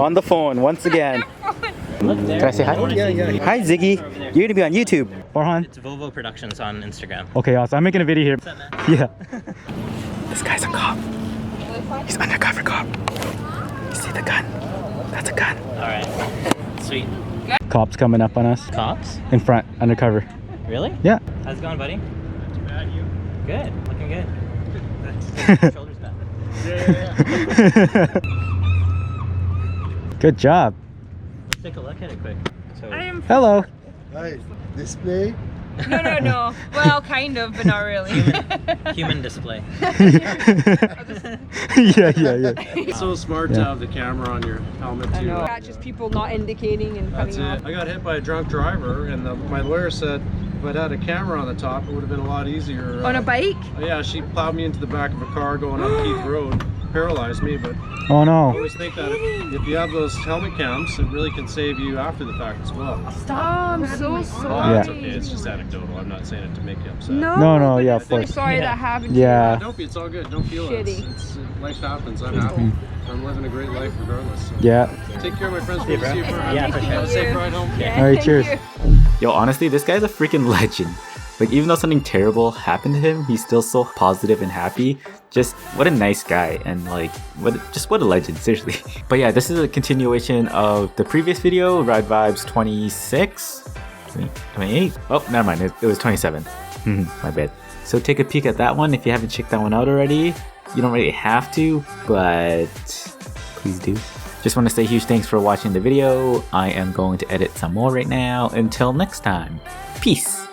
on the phone once again. Can I say hi? Yeah. Hi Ziggy. You're gonna be on YouTube. Farhan? It's Volvo Productions on Instagram. Okay, awesome. I'm making a video here. What's up, man? Yeah. This guy's a cop. He's undercover cop. You see the gun? That's a gun. Alright. Sweet. Cops coming up on us. Cops? In front, undercover. Really? Yeah. How's it going, buddy? Not bad, you? Good. Looking good. Shoulders back. Good job. Let's take a look at it quick. So, Hello. Hi, display. No. Well, kind of, but not really. human display. yeah. It's so smart to have the camera on your helmet I too. know. Catches people not indicating and That's cutting it. off. I got hit by a drunk driver, and my lawyer said if I'd had a camera on the top, it would have been a lot easier. On a bike? Yeah, she plowed me into the back of a car going up Keith Road, paralyzed me. But Oh I no. always think that if you have those helmet cams, it really can save you after the fact as well. Stop! I'm so sorry. That's okay. It's just anecdotal. I'm not saying it to make you upset. No, yeah, of I'm course. sorry that happened. Yeah. Don't be. It's all good. Don't feel it. Shitty. Life happens. I'm happy. I'm living a great life regardless. So. Yeah. Take care of my friends. Good to see you, bro. Yeah, for sure. Have a safe ride home. All right, cheers. You. Yo, honestly, this guy's a freaking legend. Like, even though something terrible happened to him, he's still so positive and happy. Just what a nice guy, and like, what a legend, seriously. But yeah, this is a continuation of the previous video, Ride Vibes 26, 28. Oh, never mind, it was 27. My bad. So take a peek at that one if you haven't checked that one out already. You don't really have to, but please do. Just want to say huge thanks for watching the video. I am going to edit some more right now. Until next time, peace.